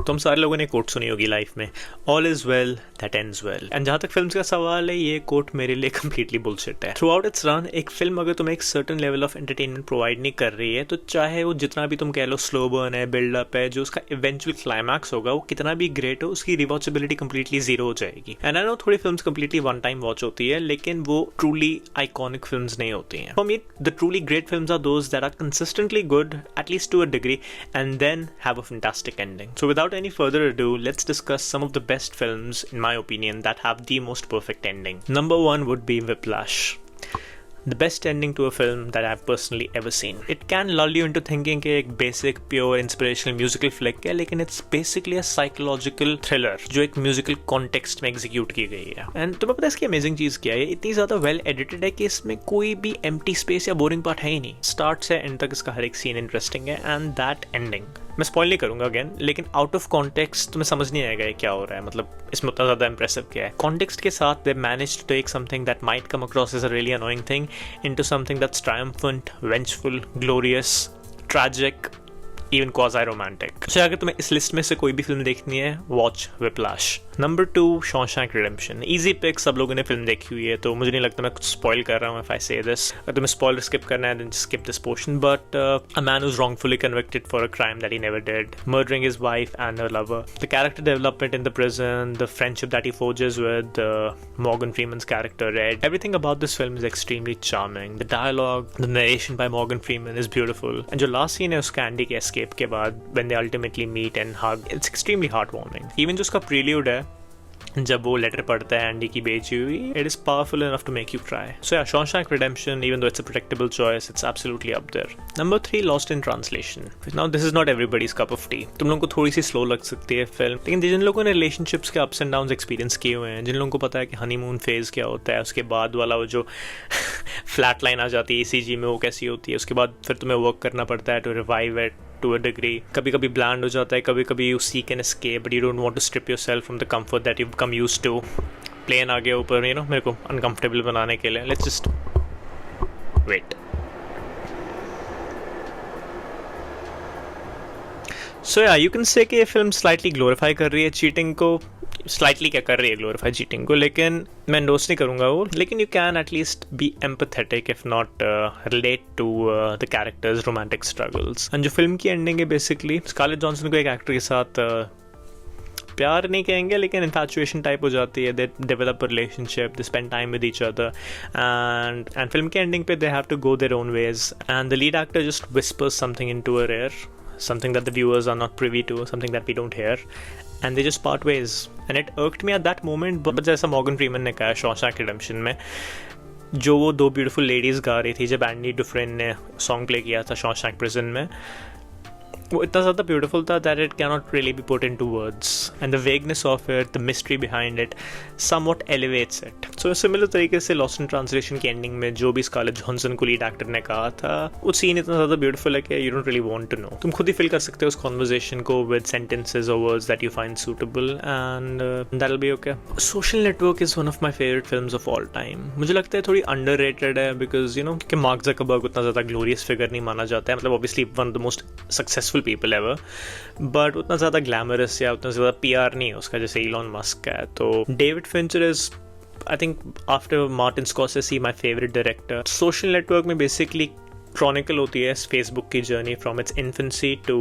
तो हम सारे लोगों ने कोट सुनी होगी लाइफ में, all is well that ends well. And जहाँ तक फिल्म का सवाल है, ये कोट मेरे लिए कम्प्लीटली बुलशिट है। थ्रू आउट इट्स रन एक फिल्म अगर तुम्हें एक certain level of entertainment provide नहीं कर रही है, तो चाहे वो जितना भी तुम कह लो स्लो बर्न है, बिल्डअप है, जो उसका इवेंचुअल क्लाइमैक्स होगा वो कितना भी ग्रेट हो, उसकी रिवॉचेबिलिटी कंप्लीटली जीरो हो जाएगी। एंड आई नो थोड़ी films completely one time watch होती है, लेकिन वो ट्रूली आइकॉनिक फिल्म्स नहीं होती हैं। For me the truly great films are those that are consistently good at least to a degree and then have a fantastic ending. So without any further ado, let's discuss some of the best films in my opinion that have the most perfect ending. Number 1 would be Whiplash. The best ending to a film that I've personally ever seen. It can lull you into thinking कि एक basic, pure, inspirational musical flick है, लेकिन it's basically a psychological thriller जो एक musical context में execute की गई है। And तुम्हें पता है इसकी amazing चीज़ क्या है? ये इतनी ज़्यादा well edited है कि इसमें कोई भी empty space या boring part है ही नहीं। Start से end तक इसका हर एक scene interesting है, and that ending मैं स्पॉइल नहीं करूंगा अगेन, लेकिन आउट ऑफ कॉन्टेक्स्ट तुम्हें समझ नहीं आएगा ये क्या हो रहा है, मतलब इसमें उतना ज़्यादा इंप्रेसिव क्या है। कॉन्टेक्स्ट के साथ they manage to take something that might come across as a really annoying thing into something that's triumphant, vengeful, glorious, tragic, even quasi romantic. अच्छा, अगर तुम्हें इस लिस्ट में से कोई भी फिल्म देखनी है, watch Whiplash. Number 2, Shawshank Redemption. Easy pick, सब लोगों ने फिल्म देखी हुई है, तो मुझे नहीं लगता मैं कुछ स्पॉइल कर रहा हूँ इफ आई से दिस। अगर तुम्हें स्पॉइलर स्किप करना है then skip this portion. But a man who's wrongfully convicted for a crime that he never did, murdering his wife and her lover, the character development in the prison, the friendship that he forges with Morgan Freeman's character Red, everything about this film is extremely charming. The dialogue, the narration by Morgan Freeman is beautiful, and जो last scene है उसका Andy के escape के बाद when they ultimately meet and hug, it's extremely heartwarming. Even जो उसका prelude है जब वो लेटर पढ़ता है एंडी की बेची हुई, it is powerful enough to make you cry. So yeah, Shawshank Redemption, even though it's a predictable choice, it's absolutely up there. Number 3, Lost in Translation. Now this is not everybody's cup of tea. तुम लोगों को थोड़ी सी slow लग सकती है film, लेकिन जिन लोगों ने रिलेशनशिप्स के अप्स एंड डाउन्स एक्सपीरियंस किए हुए हैं, जिन लोगों को पता है कि हनीमून फेज क्या होता है, उसके बाद वाला वो जो फ्लैट लाइन आ जाती है ECG में, वो कैसी होती है, उसके बाद फिर तुम्हें वर्क करना पड़ता है to revive it to a degree. कभी कभी ब्लैंड हो जाता है, कभी कभी you seek an escape but you don't want to strip yourself from the comfort that you've become used to. Plane आ गया ऊपर, मेरे को uncomfortable बनाने के लिए, let's just wait. So yeah, you can say कि ये फिल्म slightly glorify कर रही है चीटिंग को, स्लाइटली क्या कर रही है ग्लोरीफाई चीटिंग को, लेकिन मैं एंडोर्स नहीं करूँगा वो, लेकिन you can at least be empathetic if not relate to the characters romantic struggles. And जो फिल्म की एंडिंग है बेसिकली, स्कारलेट जॉनसन को एक एक्टर के साथ प्यार नहीं कहेंगे लेकिन इन्फैचुएशन टाइप हो जाती है, they develop a relationship, they spend time with each other, and film के एंडिंग पे they have to go their own ways, and the lead actor just whispers something into a ear, something that the viewers are not privy to, something that we don't hear, and they just part ways. And it irked me at that moment, but जैसा Morgan Freeman ने कहा Shawshank redemption में, जो वो दो beautiful ladies गा रही थी जब एंडी डुफ्रेन ने सॉन्ग प्ले किया था शॉशैंक प्रिजन में, वो इतना ज़्यादा ब्यूटीफुल था that it cannot really be put into words, and the vagueness of it, the mystery behind it somewhat elevates it. So similar तरीके से लॉस्ट इन ट्रांसलेशन की एंडिंग में जो भी स्कारलेट जॉनसन को लीड एक्टर ने कहा था, वो सीन इतना ज़्यादा ब्यूटीफुल है कि you don't really want to know. तुम खुद ही फिल कर सकते हो उस कॉन्वर्जेशन को with sentences or words that you find suitable, and that'll be okay. Social Network is one of my favorite films of all time. मुझे लगता है थोड़ी underrated है because कि मार्क ज़करबर्ग उतना ज़्यादा ग्लोरियस फिगर नहीं माना जाता है, मतलब obviously one of the most successful people ever, but उतना ज़्यादा ग्लैमरस या उतना ज़्यादा PR नहीं है उसका जैसे इलॉन मस्क है। तो David Fincher is I think after Martin Scorsese my favorite director. Social Network में basically क्रॉनिकल होती है फेसबुक की journey from its infancy to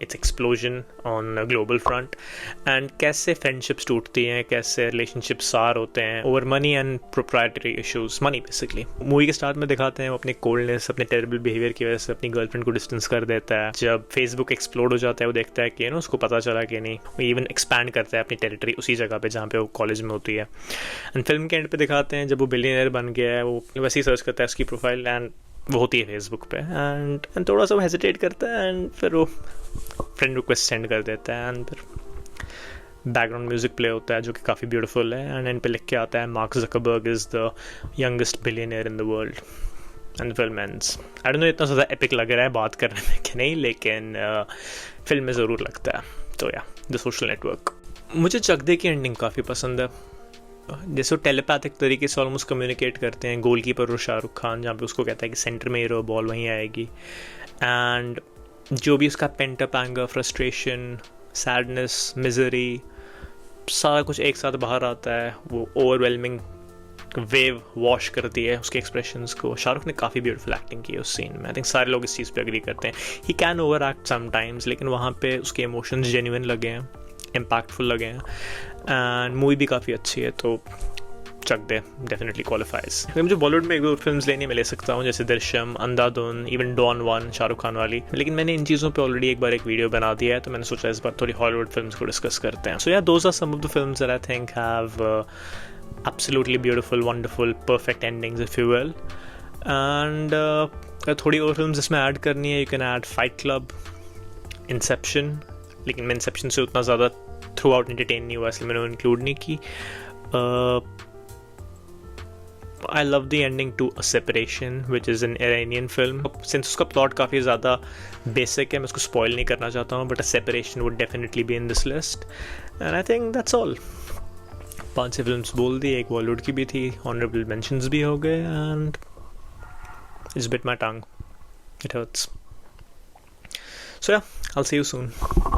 its explosion on global front, and कैसे फ्रेंडशिप्स टूटती हैं, कैसे रिलेशनशिप्स सार होते हैं over money and proprietary issues, money basically. Movie के स्टार्ट में दिखाते हैं वो अपने कोल्डनेस, अपने टेरेबल बिहेवियर की वजह से अपनी गर्लफ्रेंड को डिस्टेंस कर देता है। जब फेसबुक एक्सप्लोड हो जाता है वो देखता है कि उसको पता चला कि नहीं, वो इवन एक्सपैंड करता है अपनी टेरिटरी उसी जगह पे जहाँ पे वो कॉलेज में होती है। एंड फिल्म के एंड पे दिखाते हैं जब वो बिलियनर बन गया है, वो वैसे ही सर्च करता है उसकी प्रोफाइल एंड वो होती है फेसबुक पे, एंड थोड़ा सा वो हेजिटेट करता है एंड फिर वो फ्रेंड रिक्वेस्ट सेंड कर देता है, एंड फिर बैकग्राउंड म्यूजिक प्ले होता है जो कि काफ़ी ब्यूटीफुल है, एंड इन पे लिख के आता है mark Zuckerberg is the youngest billionaire in the world, and film ends. I don't know इतना ज़्यादा एपिक लग रहा है बात करने में कि नहीं, लेकिन फिल्म में ज़रूर लगता है। तो या द सोशल नेटवर्क। मुझे चक दे की एंडिंग काफ़ी पसंद है, जैसे वो टेलीपैथिक तरीके से ऑलमोस्ट कम्युनिकेट करते हैं, गोलकीपर और शाहरुख खान, जहाँ पे उसको कहता है कि सेंटर में ही रहो, बॉल वहीं आएगी, एंड जो भी उसका pent up anger, frustration, sadness, misery, सारा कुछ एक साथ बाहर आता है, वो ओवरवेलमिंग वेव वॉश करती है उसके एक्सप्रेशंस को। शाहरुख ने काफ़ी ब्यूटीफुल एक्टिंग की है उस सीन में, आई थिंक सारे लोग इस चीज़ पे एग्री करते हैं। He can over act sometimes, लेकिन वहाँ पे उसके इमोशंस जेन्युइन लगे हैं, इम्पैक्टफुल लगे हैं, एंड मूवी भी काफ़ी अच्छी है, तो चक दे डेफिनेटली क्वालिफाइज। मुझे बॉलीवुड में एक दो फिल्म्स लेनी मैं ले सकता हूँ, जैसे दृश्यम, अंधाधुन, इवन डॉन 1 शाहरुख खान वाली, लेकिन मैंने इन चीज़ों पे ऑलरेडी एक बार एक वीडियो बना दिया है, तो मैंने सोचा इस बार थोड़ी हॉलीवुड फिल्म्स को डिस्कस करते हैं। सो या those are some of the films that I think have absolutely beautiful, wonderful, perfect endings if you will. And थोड़ी और फिल्म्स इसमें ऐड करनी है, you can add fight club, Inception, लेकिन मैं इंसेप्शन से उतना ज़्यादा थ्रू आउट एंटरटेन नहीं हुआ, इसलिए मैंने इंक्लूड नहीं की। I love the ending to A Separation, which is an Iranian film. Since उसका plot काफ़ी ज़्यादा basic है, मैं उसको spoil नहीं करना चाहता हूँ, but A Separation would definitely be in this list. And I think that's all. 5-6 films बोल दी, एक बॉलीवुड की भी थी, ऑनरेबल मेंशंस भी हो गए, and it's bit my tongue, it hurts. So yeah, I'll see you soon.